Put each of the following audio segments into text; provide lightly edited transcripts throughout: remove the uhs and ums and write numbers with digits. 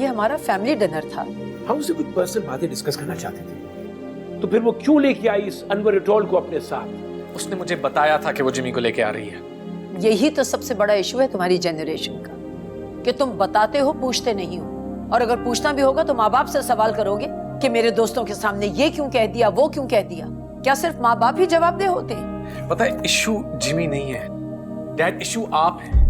ये हमारा family dinner था। हम उससे कुछ पर्सनल बातें डिस्कस करना चाहते थे, तो फिर वो क्यों लेके आई इस अनवर एटोल को अपने साथ? उसने मुझे बताया था कि वो जिमी को लेके आ रही है। यही तो सबसे बड़ा इशू है तुम्हारी जनरेशन का, कि तुम बताते हो, पूछते नहीं हो। और अगर पूछना भी होगा तो माँ बाप से सवाल करोगे कि मेरे दोस्तों के सामने ये क्यों कह दिया, वो क्यों कह दिया। क्या सिर्फ माँ बाप ही जवाबदेह होते हैं? पता है, इशू जिमी नहीं है डैड, इशू आप है।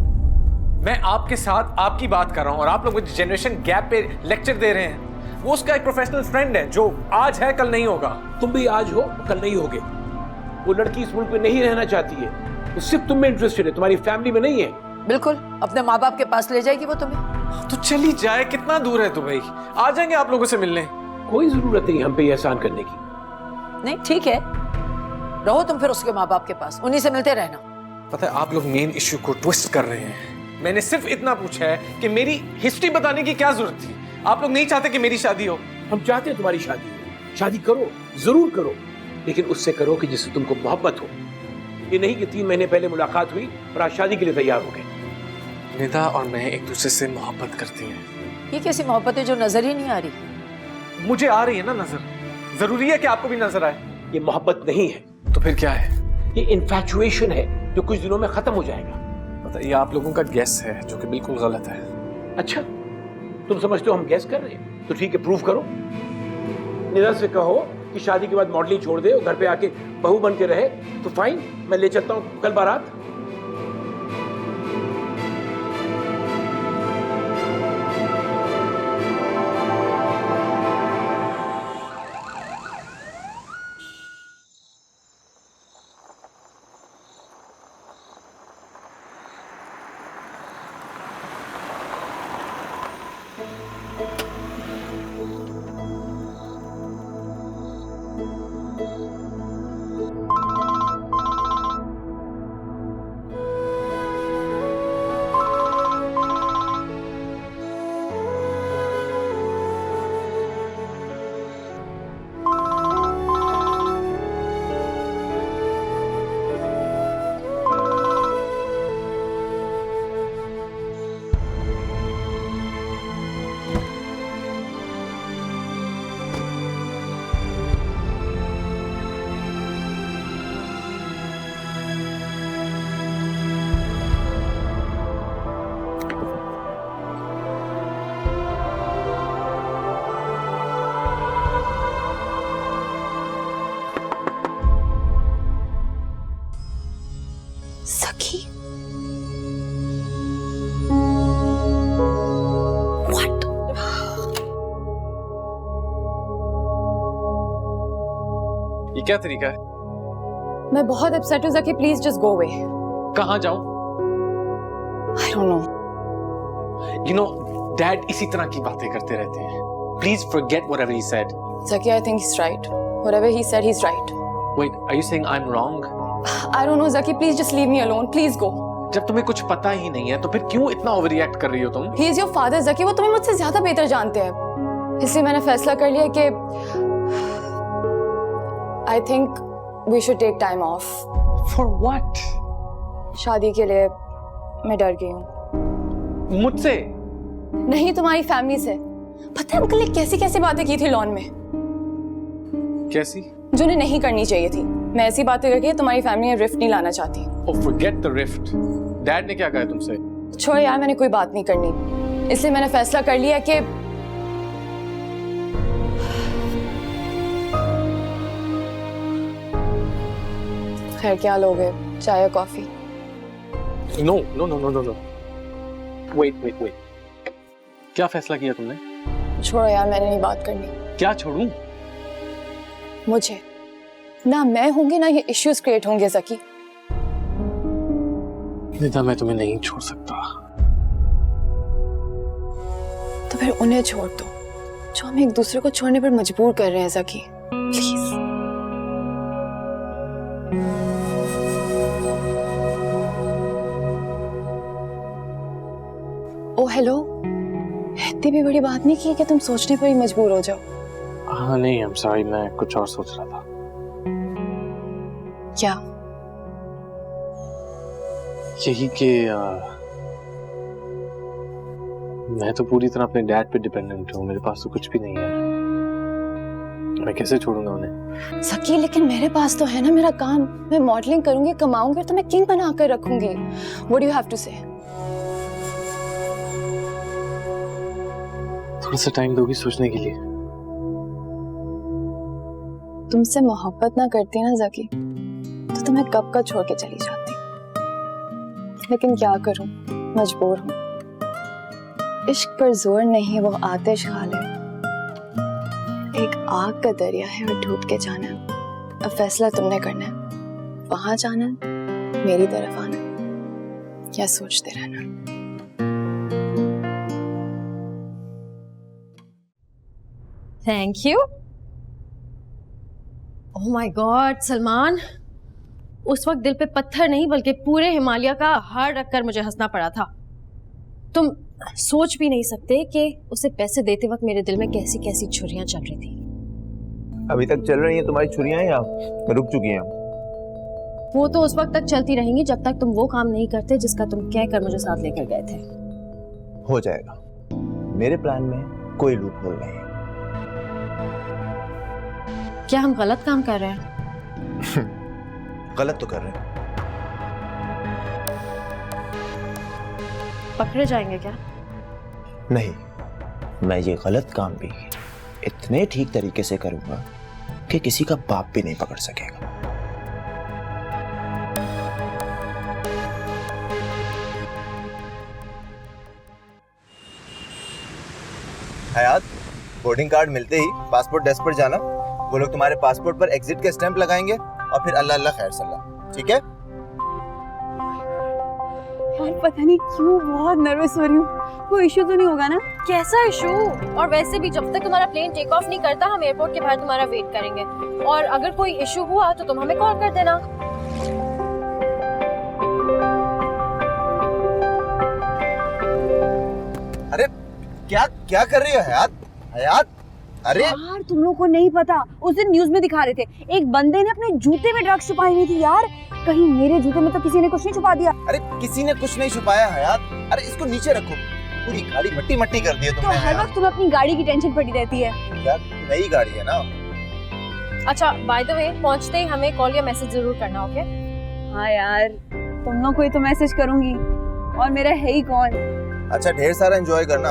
मैं आपके साथ आपकी बात कर रहा हूँ और आप लोग मुझे जनरेशन गैप पे लेक्चर दे रहे हैं। वो उसका एक प्रोफेशनल फ्रेंड है जो आज है कल नहीं होगा। तुम भी आज हो कल नहीं होगे। वो लड़की इस मुल्क में नहीं रहना चाहती है, वो सिर्फ तुम में इंटरेस्टेड है, तुम्हारी फैमिली में नहीं है। बिल्कुल, अपने माँ बाप के पास ले जाएगी वो तुम्हें। तो चली जाए, कितना दूर है दुबई, आ जाएंगे आप लोगों से मिलने। कोई जरूरत नहीं हम पे एहसान करने की। नहीं ठीक है, रहो तुम फिर उसके माँ बाप के पास, उन्हीं से मिलते रहना। पता है, आप लोग मेन इशू को ट्विस्ट कर रहे हैं। मैंने सिर्फ इतना पूछा है कि मेरी हिस्ट्री बताने की क्या जरूरत थी। आप लोग नहीं चाहते कि मेरी शादी हो। हम चाहते हैं तुम्हारी शादी हो। शादी करो, जरूर करो, लेकिन उससे करो कि जिससे तुमको मोहब्बत हो। ये नहीं कि 3 महीने पहले मुलाकात हुई और आज शादी के लिए तैयार हो गए। निदा और मैं एक दूसरे से मोहब्बत करती हैं। ये कैसी मोहब्बत है जो नजर ही नहीं आ रही? मुझे आ रही है ना नजर, जरूरी है कि आपको भी नजर आए। ये मोहब्बत नहीं है, तो फिर क्या है? ये इन्फैचुएशन है जो कुछ दिनों में खत्म हो जाएगा। पता है, ये आप लोगों का गेस है जो कि बिल्कुल गलत है। अच्छा, तुम समझते हो हम गैस कर रहे हैं? तो ठीक है, प्रूव करो। निदा से कहो कि शादी के बाद मॉडलिंग छोड़ दे और घर पे आके बहू बन के रहे, तो फाइन, मैं ले चलता हूँ कल बारात। सखी, What? ये क्या तरीका है? मैं बहुत अपसेट हूँ सखी, प्लीज जस्ट गो अवे। कहाँ जाऊं? I don't know. You know, dad इसी तरह की बातें करते रहते हैं। Please forget whatever he said. सखी, I think he's right. Whatever he said, he's right. Wait, are you saying I'm wrong? I don't know, Zaki. Please just leave me alone. Please go. जब तुम्हें कुछ पता ही नहीं है तो फिर क्यों इतना ओवर रिएक्ट कर रही हो तुम? He is your father, Zaki. वो तुम्हें मुझसे ज्यादा बेहतर जानते हैं। इसलिए मैंने फैसला कर लिया कि I think we should take time off. For what? शादी के लिए मैं डर गई हूँ। मुझसे? नहीं, तुम्हारी फैमिली से। पता है अंकल ने कैसी कैसी बातें की थी लॉन में, कैसी? जो उन्हें नहीं करनी चाहिए थी। मैं ऐसी बातें करके तुम्हारी फैमिली में रिफ्ट नहीं लाना चाहती। Oh, forget the rift. Dad ने क्या कहा तुमसे? छोड़ यार, मैंने कोई बात नहीं करनी। इसलिए मैंने फैसला कर लिया कि खैर क्या लोगे, चाय या coffee? No, no, no, no, no, no. Wait, wait, wait. क्या फैसला किया तुमने? छोड़ो यार, मैंने नहीं बात करनी। क्या छोड़ूं? मुझे ना मैं होंगी ना ये इश्यूज क्रिएट होंगे ज़की। निदा, मैं तुम्हें नहीं छोड़ सकता। तो फिर उन्हें छोड़ दो जो हमें एक दूसरे को छोड़ने पर मजबूर कर रहे हैं ज़की, प्लीज। ओ हेलो, इतनी भी बड़ी बात नहीं की कि तुम सोचने पर ही मजबूर हो जाओ। हाँ नहीं, I'm sorry, मैं कुछ और सोच रहा था। क्या? यही कि मैं तो पूरी तरह अपने डैड पे डिपेंडेंट हूँ, मेरे पास तो कुछ भी नहीं है। मैं कैसे छोड़ूंगा उन्हें? सकी, लेकिन मेरे पास तो है ना मेरा काम। मैं मॉडलिंग करूंगी, कमाऊंगी और तुम्हें किंग बना कर रखूंगी। What do you have to say? थोड़ा सा टाइम दोगी सोचने के लिए? तुमसे मोहब्बत ना करती ना जकी तो तुम्हें कब का छोड़ के चली जाती, लेकिन क्या करूं, मजबूर हूं। इश्क पर जोर नहीं, वो आतिश खाले। एक आग का दरिया है और डूब के जाना है। अब फैसला तुमने करना है, वहां जाना है, मेरी तरफ आना है, या सोचते रहना। Thank you. Oh my God Salman, उस वक्त दिल पे पत्थर नहीं बल्कि पूरे हिमालय का हार रखकर मुझे हंसना पड़ा था। तुम सोच भी नहीं सकते कि उसे पैसे देते वक्त मेरे दिल में कैसी कैसी छुरियां चल रही थी। अभी तक चल रही हैं तुम्हारी छुरियां या रुक चुकी हैं? वो तो उस वक्त तक चलती रहेंगी जब तक तुम वो काम नहीं करते जिसका तुम कहकर मुझे साथ लेकर गए थे। हो जाएगा, मेरे प्लान में कोई लूप होल नहीं है। क्या हम गलत काम कर रहे हैं? गलत तो कर रहे हैं। पकड़े जाएंगे क्या? नहीं, मैं ये गलत काम भी इतने ठीक तरीके से करूंगा कि किसी का बाप भी नहीं पकड़ सकेगा। हयात, बोर्डिंग कार्ड मिलते ही पासपोर्ट डेस्क पर जाना। वो लोग तुम्हारे पासपोर्ट पर एग्जिट के स्टैंप लगाएंगे और फिर अल्लाह अल्लाह खैर सल्लाह, ठीक है? यार पता नहीं क्यों बहुत नर्वस हो रही हूँ। कोई इशू तो नहीं होगा ना? कैसा इशू? और वैसे भी जब तक तुम्हारा प्लेन टेक ऑफ नहीं करता हम एयरपोर्ट के बाहर तुम्हारा वेट करेंगे, और अगर कोई इशू हुआ तो तुम हमें कॉल कर देना। अरे क्या क्या कर रही हो हयात? हयात, अरे यार तुम लोगों को नहीं पता, उस दिन न्यूज में दिखा रहे थे एक बंदे ने अपने जूते में ड्रग्स छुपाई हुई थी। यार कहीं मेरे जूते में तो किसी ने कुछ नहीं छुपा दिया? अरे किसी ने कुछ नहीं छुपाया हयात। अरे इसको नीचे रखो, पूरी गाड़ी मट्टी मट्टी कर दी है तो तुमने। हर वक्त तुम्हें अपनी गाड़ी की टेंशन पड़ी रहती है। क्या नई गाड़ी है ना? अच्छा बाय द वे, पहुंचते ही हमें कॉल या मैसेज जरूर करना, ओके? हाँ यार, तुम लोग को ही तो मैसेज करूंगी, और मेरा है ही कौन। अच्छा ढेर सारा एंजॉय करना।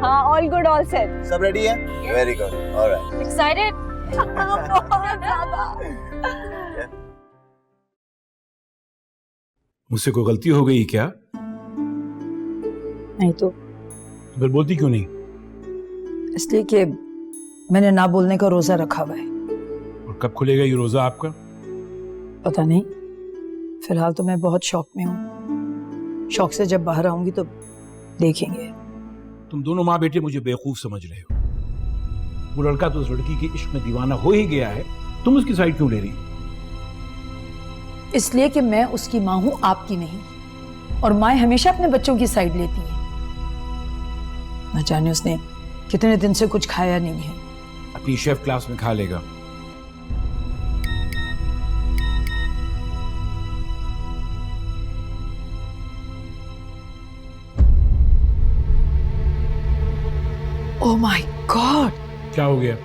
हाँ, ऑल गुड ऑल सेट। सब रेडी है? Very good, alright. एक्साइटेड? बहुत ज्यादा। मुझसे कोई गलती हो गई क्या? नहीं तो फिर बोलती क्यों नहीं? इसलिए कि मैंने ना बोलने का रोजा रखा हुआ है। और कब खुलेगा ये रोजा आपका? पता नहीं, फिलहाल तो मैं बहुत शौक में हूँ। शौक से जब बाहर आऊंगी तो देखेंगे। तुम दोनों माँ बेटे मुझे बेवकूफ समझ रहे हो। वो लड़का तो उस लड़की के इश्क में दीवाना हो ही गया है, तुम उसकी साइड क्यों ले रही? इसलिए कि मैं उसकी माँ हूं, आपकी नहीं। और माँ हमेशा अपने बच्चों की साइड लेती है। न जाने उसने कितने दिन से कुछ खाया नहीं है। अपनी शेफ क्लास में खा लेगा। ओह माय गॉड, क्या हो गया?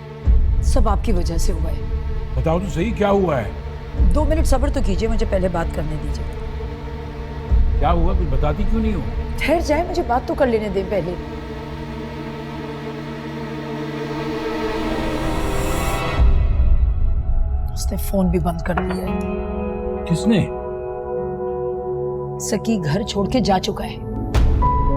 सब आपकी वजह से हुआ है। बताओ तो सही, क्या हुआ है? 2 मिनट सब्र तो कीजिए, मुझे पहले बात करने दीजिए। क्या हुआ, कुछ बताती क्यों नहीं हो? ठहर जाए, मुझे बात तो कर लेने दें पहले। उसने फोन भी बंद कर लिया है। किसने? सकी घर छोड़ के जा चुका है।